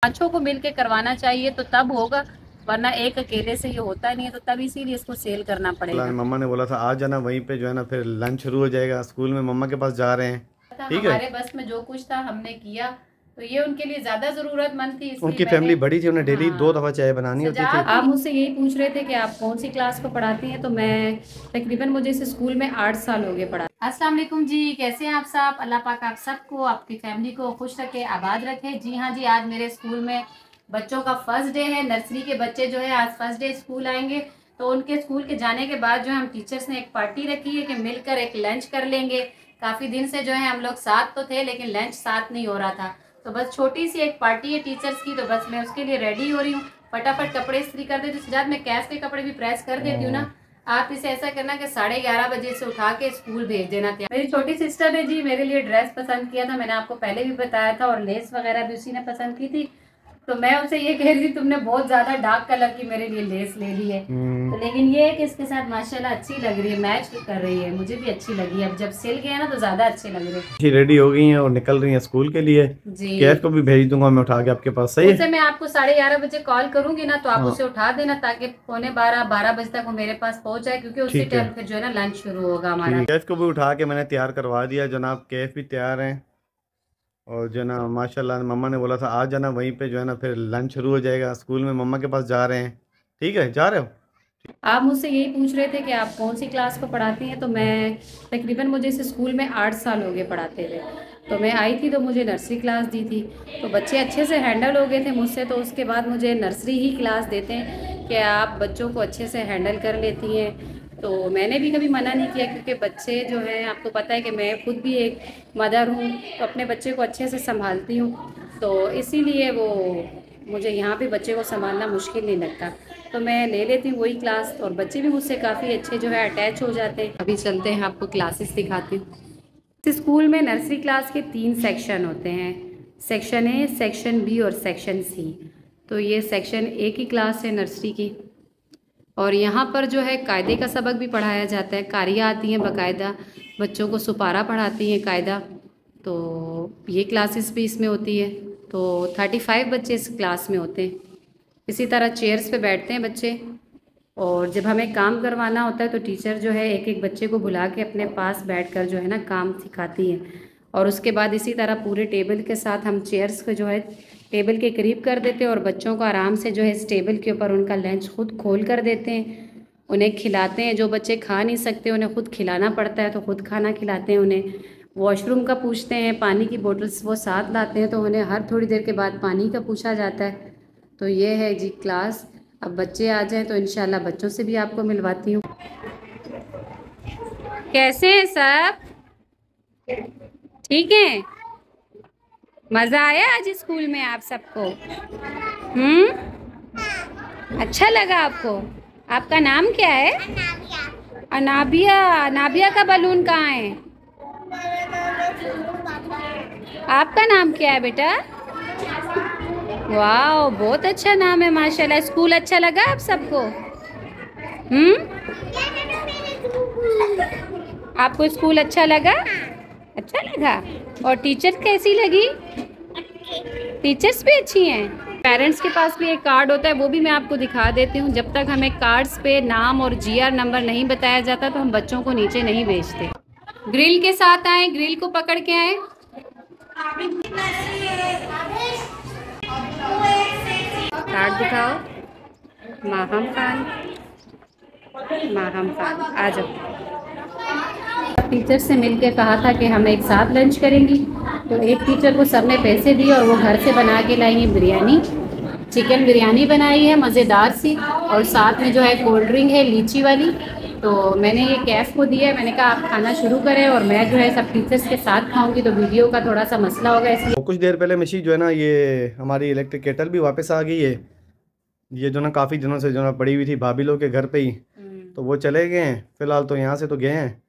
पांचों को मिलके करवाना चाहिए तो तब होगा, वरना एक अकेले से ये होता नहीं है। तो तब इसीलिए इसको सेल करना पड़ेगा। मम्मा ने बोला था आज जाना, वहीं पे जो है ना फिर लंच शुरू हो जाएगा, स्कूल में मम्मा के पास जा रहे हैं। ठीक है, हमारे बस में जो कुछ था हमने किया, तो ये उनके लिए ज्यादा जरूरतमंद थी, इसलिए उनकी फैमिली बड़ी थी, उन्हें डेली हाँ, 2 दफ़ा चाय बनानी होती थी। आप मुझसे यही पूछ रहे थे कि आप कौन सी क्लास को पढ़ाती हैं, तो मैं तकरीबन मुझे इस स्कूल में 8 साल हो गए पढ़ा। अस्सलाम वालेकुम जी, कैसे हैं आप सब? अल्लाह पाक आप सबको, आपकी फैमिली को खुश रखे, आबाद रखे। जी हाँ जी, आज मेरे स्कूल में बच्चों का फर्स्ट डे है। नर्सरी के बच्चे जो है आज फर्स्ट डे स्कूल आएंगे। तो उनके स्कूल के जाने के बाद जो है हम टीचर्स ने एक पार्टी रखी है कि मिलकर एक लंच कर लेंगे। काफ़ी दिन से जो है हम लोग साथ तो थे, लेकिन लंच साथ नहीं हो रहा था। तो बस छोटी सी एक पार्टी है टीचर्स की, तो बस मैं उसके लिए रेडी हो रही हूँ। फटाफट कपड़े इस्त्री कर देती हूँ। सजाद मैं कैफ के कपड़े भी प्रेस कर देती हूँ ना। आप इसे ऐसा करना कि 11:30 बजे से उठा के स्कूल भेज देना था। मेरी छोटी सिस्टर ने जी मेरे लिए ड्रेस पसंद किया था, मैंने आपको पहले भी बताया था, और लेस वगैरह भी उसी ने पसंद की थी। तो मैं उनसे ये कह रही थी तुमने बहुत ज्यादा डार्क कलर की मेरे लिए लेस ले ली है। तो लेकिन ये है कि इसके साथ माशाल्लाह अच्छी लग रही है, मैच भी कर रही है, मुझे भी अच्छी लगी है। अब जब सिल गया ना तो ज्यादा अच्छे लग रहे हैं। रेडी हो गई हैं और निकल रही हैं स्कूल के लिए। जी, कैफ को भी भेज दूंगा मैं उठा के आपके पास, सही है। उसे मैं आपको 11:30 बजे कॉल करूंगी ना, तो आप हाँ उसे उठा देना ताकि 11:45 बजे तक वो मेरे पास पहुंच जाए, क्योंकि उसी ठीक है, टाइम फिर जो है ना लंच शुरू होगा हमारा। कैफ को भी उठा के मैंने तैयार करवा दिया जनाब, कैफ भी तैयार हैं। और जो है ना माशाल्लाह मम्मा ने बोला था आज जाना, वहीं पे जो है ना फिर लंच शुरू हो जाएगा, स्कूल में मम्मा के पास जा रहे हैं। ठीक है, जा रहे हो? आप मुझसे यही पूछ रहे थे कि आप कौन सी क्लास को पढ़ाती हैं, तो मैं तकरीबन मुझे इस स्कूल में 8 साल हो गए पढ़ाते हुए। तो मैं आई थी तो मुझे नर्सरी क्लास दी थी, तो बच्चे अच्छे से हैंडल हो गए थे मुझसे। तो उसके बाद मुझे नर्सरी ही क्लास देते हैं कि आप बच्चों को अच्छे से हैंडल कर लेती हैं। तो मैंने भी कभी मना नहीं किया, क्योंकि बच्चे जो हैं, आपको पता है कि मैं खुद भी एक मदर हूँ, तो अपने बच्चे को अच्छे से संभालती हूँ। तो इसीलिए वो मुझे यहाँ पे बच्चे को संभालना मुश्किल नहीं लगता, तो मैं ले लेती हूँ वही क्लास। और बच्चे भी मुझसे काफ़ी अच्छे जो है अटैच हो जाते हैं। अभी चलते हैं, आपको क्लासेस दिखाती हूँ। इस स्कूल में नर्सरी क्लास के 3 सेक्शन होते हैं, सेक्शन ए, सेक्शन बी और सेक्शन सी। तो ये सेक्शन ए की क्लास है नर्सरी की, और यहाँ पर जो है कायदे का सबक भी पढ़ाया जाता है, कारियाँ आती हैं बाकायदा, बच्चों को सुपारा पढ़ाती हैं कायदा। तो ये क्लासेस भी इसमें होती है। तो 35 बच्चे इस क्लास में होते हैं। इसी तरह चेयर्स पे बैठते हैं बच्चे, और जब हमें काम करवाना होता है तो टीचर जो है एक एक बच्चे को बुला के अपने पास बैठकर जो है ना काम सिखाती है। और उसके बाद इसी तरह पूरे टेबल के साथ हम चेयर्स को जो है टेबल के करीब कर देते हैं, और बच्चों को आराम से जो है इस टेबल के ऊपर उनका लंच खुद खोल कर देते हैं, उन्हें खिलाते हैं। जो बच्चे खा नहीं सकते उन्हें खुद खिलाना पड़ता है, तो खुद खाना खिलाते हैं उन्हें। वॉशरूम का पूछते हैं, पानी की बोतल्स वो साथ लाते हैं, तो उन्हें हर थोड़ी देर के बाद पानी का पूछा जाता है। तो ये है जी क्लास। अब बच्चे आ जाएं तो इंशाल्लाह बच्चों से भी आपको मिलवाती हूँ। कैसे हैं सब? ठीक है? मज़ा आया आज स्कूल में आप सबको? अच्छा लगा आपको? आपका नाम क्या है? अनाबिया। अनाबिया का बलून कहाँ है? आपका नाम क्या है बेटा? वाह, बहुत अच्छा नाम है माशाल्लाह। स्कूल अच्छा लगा आप सबको? आपको स्कूल अच्छा लगा? अच्छा लगा। और टीचर कैसी लगी? टीचर्स भी अच्छी हैं। पेरेंट्स के पास भी एक कार्ड होता है, वो भी मैं आपको दिखा देती हूँ। जब तक हमें कार्ड्स पे नाम और जीआर नंबर नहीं बताया जाता तो हम बच्चों को नीचे नहीं भेजते। ग्रिल के साथ आए, ग्रिल को पकड़ के आए। कार्ड दिखाओ। माहम खान, माहम खान, आ जाओ। टीचर से मिलकर कहा था कि हम एक साथ लंच करेंगी, तो एक टीचर को सबने पैसे दिए और वो घर से बना के लाई है बिरयानी, चिकन बिरयानी बनाई है मज़ेदार सी, और साथ में जो है कोल्ड ड्रिंक है लीची वाली। तो मैंने ये कैफ को दिया है, मैंने कहा आप खाना शुरू करें और मैं जो है सब टीचर्स के साथ खाऊंगी, तो वीडियो का थोड़ा सा मसला होगा इसलिए। कुछ देर पहले मिशी जो है ना, ये हमारी इलेक्ट्रिक केटल भी वापस आ गई है। ये जो ना काफ़ी दिनों से जो ना पड़ी हुई थी भाभी लोग के घर पे ही, तो वो चले गए हैं फिलहाल, तो यहाँ से तो गए हैं।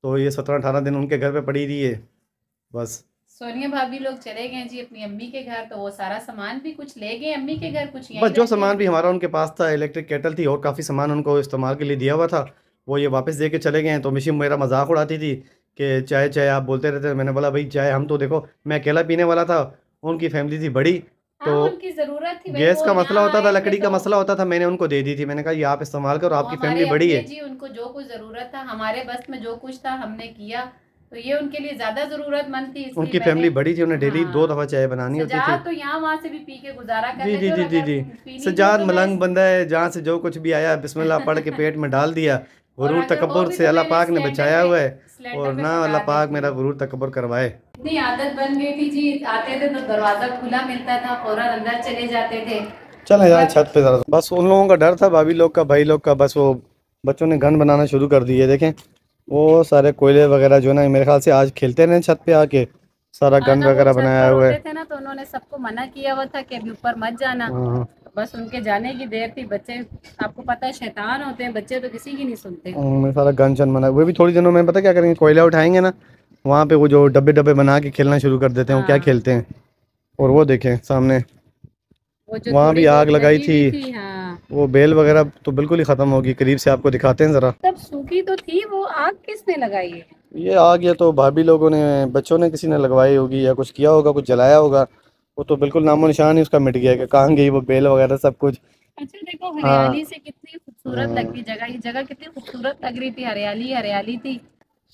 तो ये 17-18 दिन उनके घर पे पड़ी रही है बस। सोनिया भाभी लोग चले गए जी अपनी अम्मी के घर, तो वो सारा सामान भी कुछ ले गए अम्मी के घर, कुछ बस यहीं जो रख सामान भी गए। हमारा उनके पास था, इलेक्ट्रिक केटल थी और काफ़ी सामान उनको इस्तेमाल के लिए दिया हुआ था, वो ये वापस दे के चले गए हैं। तो मिशी मेरा मजाक उड़ाती थी कि चाय चाय आप बोलते रहते। मैंने बोला भाई चाय हम तो देखो, मैं अकेला पीने वाला था, उनकी फैमिली थी बड़ी, हाँ, तो उनकी ज़रूरत थी भाई, गैस वो का मसला यहाँ होता था, आए थे लकड़ी का तो मसला होता था, मैंने उनको दे दी थी। मैंने कहा ये आप इस्तेमाल करो, वो आपकी हमारे फैमिली बड़ी अपने है। जी, उनको जो कुछ ज़रूरत था हमारे बस में जो कुछ था हमने किया, तो ये उनके लिए ज़्यादा ज़रूरतमंद थी इसलिए उनकी मैंने। फैमिली बड़ी थी, उन्हें डेली 2 हाँ, दफ़ा चाय बनानी होती थी। सजाद तो यहाँ वहाँ से भी पी के गुजारा कर जी, जी, लेते, और जी, जी, अगर जी। पीनी भी हो सज्जाद तो मैं। मलंग बंदा है, जहाँ से जो कुछ भी आया बिस्मिल्लाह पढ़ के पेट में डाल दिया। और गुरूर अगर हो तकब्बुर भी से तो अल्लाह मैं पाक ने बचाया हुआ है, सिलेंडर और पे ना पका अल्लाह पाक देती मेरा हूँ। गुरूर तकब्बुर करवाए। इतनी आदत बन गई थी जी, आते थे तो दरवाज़ा खुला मिलता था, फौरन अंदर चले जाते थे। चल यार बस छत पे ज़रा, बस उन लोगों का डर था, भाभी लोग का, भाई लोग का, बस वो बच्चों ने गन बनाना शुरू कर दिए। देखें वो सारे कोयले वगैरह जो ना, मेरे ख्याल से आज खेलते रहे छत पे आके, सारा हाँ गन ना, वो वगैरह छत बनाया पर हुआ है। होते थे ना तो उन्होंने सबको मना किया हुआ था कि अभी ऊपर मत जाना। हाँ, बस उनके जाने की देर थी। बच्चे, आपको पता है, शैतान होते हैं बच्चे, तो किसी की नहीं सुनते। में सारा गन शन बना, वो भी थोड़ी दिनों में पता क्या करेंगे, कोयला उठाएंगे ना, वहाँ पे वो जो डब्बे डब्बे बना के खेलना शुरू कर देते हैं, वो क्या हाँ, खेलते हैं। और वो देखें सामने, वो जो वहाँ थोड़ी भी आग बहुत लगाई लगी थी। हुई थी। हाँ, वो बेल वगैरह तो बिल्कुल ही ख़त्म होगी, करीब से आपको दिखाते हैं ज़रा। तब सूखी तो थी, वो आग किसने लगाई है? ये आग या तो भाभी लोगों ने, बच्चों ने, किसी ने लगवाई होगी, या कुछ किया होगा, कुछ जलाया होगा। वो तो बिल्कुल नामो निशान ही उसका मिट गया, कि कहाँ गई वो बेल वगैरह सब कुछ। अच्छा देखो, हाँ, हरियाली से कितनी खूबसूरत हाँ, लगती जगह, ये जगह कितनी खूबसूरत लग रही थी, हरियाली हरियाली थी।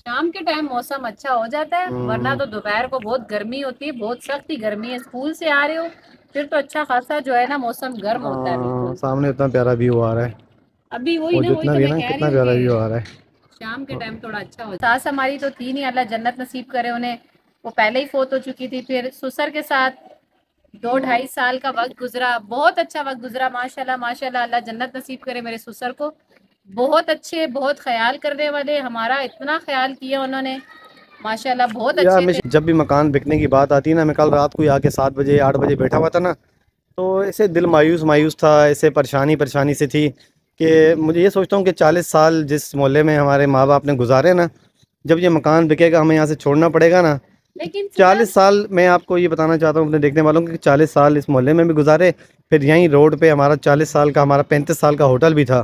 शाम के टाइम मौसम अच्छा हो जाता है, वरना हम्म, तो दोपहर को बहुत गर्मी होती है, बहुत सख्त ही गर्मी है। स्कूल से आ रहे हो फिर तो अच्छा खासा जो है ना मौसम गर्म होता है बिल्कुल। सामने इतना प्यारा व्यू आ रहा है। अभी वही वो ना, वही जितना तो भी है मैं ना, कह रही कितना हूँ प्यारा व्यू कि आ रहा शाम के टाइम है। थोड़ा अच्छा हो। सास हमारी तो थी नहीं, अल्लाह जन्नत नसीब करे उन्हें, वो पहले ही फोत हो चुकी थी। फिर ससुर के साथ 2 ढाई साल का वक्त गुजरा, बहुत अच्छा वक्त गुजरा, माशाल्लाह माशाल्लाह। अल्लाह जन्नत नसीब करे मेरे ससुर को, बहुत अच्छे, बहुत ख्याल करने वाले, हमारा इतना ख्याल किया उन्होंने, माशाल्लाह बहुत यार अच्छे मैं थे। जब भी मकान बिकने की बात आती है ना, मैं कल रात को ही आके 7 बजे 8 बजे बैठा हुआ था ना, तो ऐसे दिल मायूस मायूस था, ऐसे परेशानी परेशानी से थी, कि मुझे ये सोचता हूँ कि 40 साल जिस मोहल्ले में हमारे माँ बाप ने गुजारे ना, जब ये मकान बिकेगा हमें यहाँ से छोड़ना पड़ेगा ना। लेकिन चालीस सियाज, साल मैं आपको ये बताना चाहता हूँ अपने देखने वालों को, कि 40 साल इस मोहल्ले में भी गुजारे, फिर यहीं रोड पे हमारा 40 साल का, हमारा 35 साल का होटल भी था,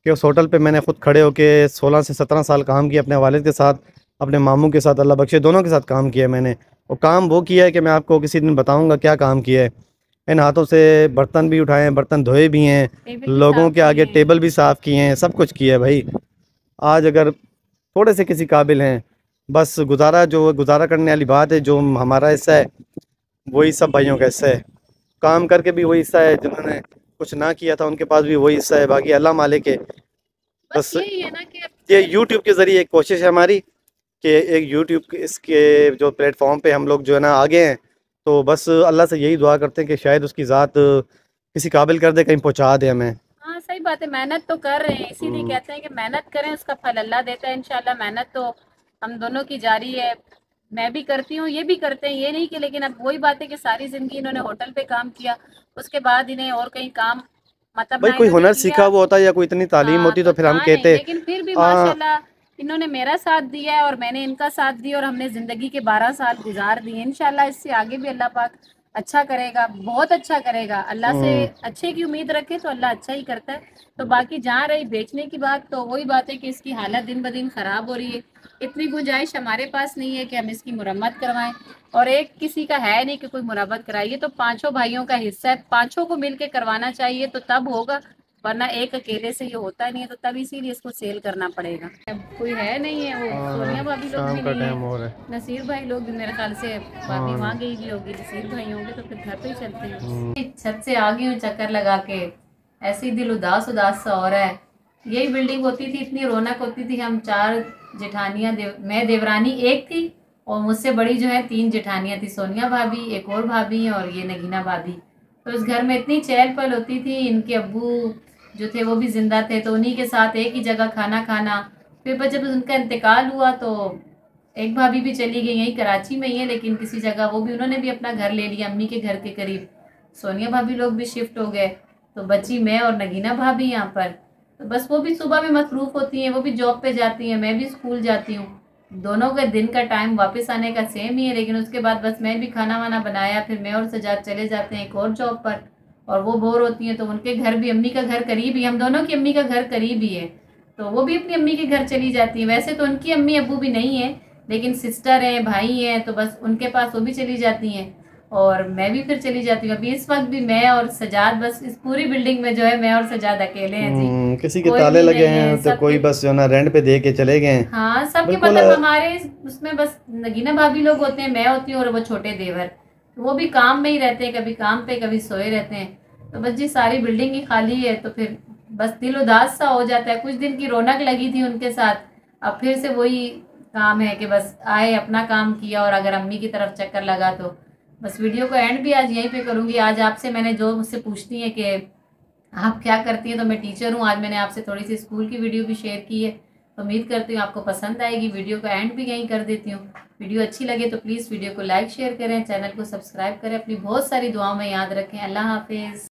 कि उस होटल पे मैंने खुद खड़े होके 16 से 17 साल काम किया अपने वालिद के साथ, अपने मामू के साथ, अल्लाह बख्शे, दोनों के साथ काम किया है मैंने। वो काम वो किया है कि मैं आपको किसी दिन बताऊंगा क्या काम किया है। इन हाथों से बर्तन भी उठाए हैं, बर्तन धोए भी हैं, टेबल भी लोगों साफ के किए आगे हैं। टेबल भी साफ़ किए हैं, सब कुछ किया है भाई। आज अगर थोड़े से किसी काबिल हैं, बस गुजारा, जो गुजारा करने वाली बात है, जो हमारा हिस्सा है वही सब भाइयों का हिस्सा है। काम करके भी वही हिस्सा है, जिन्होंने कुछ ना किया था उनके पास भी वही हिस्सा है, बाकी अल्लाह मालिक है। बस बस यही है ना कि ये यूट्यूब के ज़रिए एक कोशिश है हमारी, कि एक यूट्यूब के इसके जो प्लेटफॉर्म पे हम लोग जो है ना आगे हैं, तो बस अल्लाह से यही दुआ करते हैं कि शायद उसकी ज़ात किसी काबिल कर दे, कहीं पहुंचा दे हमें। हाँ, सही बात है, मेहनत तो कर रहे हैं, इसीलिए हम्म, कहते हैं कि मेहनत करें उसका फल अल्लाह देता है इंशाल्लाह। मेहनत तो हम दोनों की जारी है, मैं भी करती हूँ, ये भी करते हैं, ये नहीं कि। लेकिन अब वही बात है कि सारी जिंदगी इन्होंने होटल पे काम किया, उसके बाद इन्हें और कहीं काम, मतलब भाई ना कोई इन्होंने हुनर सीखा किया। हुआ होता या कोई इतनी तालीम हाँ, होती तो तो फिर हम था नहीं, कहते। लेकिन फिर भी आ, माशाल्लाह इन्होंने मेरा साथ दिया है और मैंने इनका साथ दिया, और हमने ज़िंदगी के 12 साल गुजार दिए। इंशाल्लाह इससे आगे भी अल्लाह पाक अच्छा करेगा, बहुत अच्छा करेगा। अल्लाह से हम्म, अच्छे की उम्मीद रखे तो अल्लाह अच्छा ही करता है। तो बाकी जहाँ रही बेचने की बात, तो वही बात है कि इसकी हालत दिन ब दिन ख़राब हो रही है। इतनी गुंजाइश हमारे पास नहीं है कि हम इसकी मुरम्मत करवाएं, और एक किसी का है नहीं कि कोई मुरम्मत कराइए। तो पांचों भाइयों का हिस्सा है, पांचों को मिलके करवाना चाहिए तो तब होगा, वरना एक अकेले से ये होता नहीं है। तो तब इसीलिए इसको सेल करना पड़ेगा। अब कोई है नहीं है, वो सोनिया भाभी लोग शाम भी का नहीं टाइम हो रहा है, है। नसीर भाई लोग भी मेरे ख्याल से, भाभी हाँ वहाँ ना। गई भी होगी, नसीर भाई होंगे तो फिर घर पे ही चलते हम्म, हैं। छत से आ गई हूँ चक्कर लगा के, ऐसे ही दिल उदास उदास सा हो रहा है। यही बिल्डिंग होती थी, इतनी रौनक होती थी, हम 4 जेठानियाँ, मैं देवरानी एक थी, और मुझसे बड़ी जो है 3 जेठानियाँ थी, सोनिया भाभी, एक और भाभी और ये नगीना भाभी। तो इस घर में इतनी चहल पहल होती थी। इनके अब्बू जो थे वो भी जिंदा थे, तो उन्हीं के साथ एक ही जगह खाना खाना। फिर बस जब उनका इंतकाल हुआ तो एक भाभी भी चली गई, यही कराची में ही है लेकिन किसी जगह, वो भी उन्होंने भी अपना घर ले लिया अम्मी के घर के करीब। सोनिया भाभी लोग भी शिफ्ट हो गए, तो बची मैं और नगीना भाभी यहाँ पर। तो बस वो भी सुबह भी मसरूफ़ होती हैं, वो भी जॉब पे जाती हैं, मैं भी स्कूल जाती हूँ। दोनों का दिन का टाइम वापस आने का सेम ही है, लेकिन उसके बाद बस मैं भी खाना वाना बनाया, फिर मैं और सजाद चले जाते हैं एक और जॉब पर, और वो बोर होती हैं तो उनके घर भी, अम्मी का घर करीब ही, हम दोनों की अम्मी का घर करीब ही है, तो वो भी अपनी अम्मी के घर चली जाती हैं। वैसे तो उनकी अम्मी अब्बू भी नहीं है, लेकिन सिस्टर हैं, भाई हैं, तो बस उनके पास वो भी चली जाती हैं। और मैं भी फिर चली जाती हूँ। अभी इस वक्त भी मैं और सजाद, बस इस पूरी बिल्डिंग में जो है मैं और सजाद अकेले हैं जी, किसी के कोई ताले भी लगे नहीं है, हैं तो कोई सबके। बस जो ना रेंट पे दे के चले गए हैं। हाँ, सबके बिल्कुल मतलब हमारे उसमें बस नगीना भाभी लोग होते हैं, मैं होती हूँ और वो छोटे देवर, वो भी काम में ही रहते हैं, कभी काम पे कभी सोए रहते हैं। तो बस जी सारी बिल्डिंग ही खाली है, तो फिर बस दिल उदास सा हो जाता है। कुछ दिन की रौनक लगी थी उनके साथ, अब फिर से वही काम है कि बस आए, अपना काम किया, और अगर अम्मी की तरफ चक्कर लगा तो बस। वीडियो को एंड भी आज यहीं पे करूँगी। आज आपसे मैंने जो मुझसे पूछती है कि आप क्या करती हैं, तो मैं टीचर हूँ। आज मैंने आपसे थोड़ी सी स्कूल की वीडियो भी शेयर की है, तो उम्मीद करती हूँ आपको पसंद आएगी। वीडियो को एंड भी यहीं कर देती हूँ। वीडियो अच्छी लगे तो प्लीज़ वीडियो को लाइक शेयर करें, चैनल को सब्सक्राइब करें, अपनी बहुत सारी दुआओं में याद रखें। अल्लाह हाफिज़।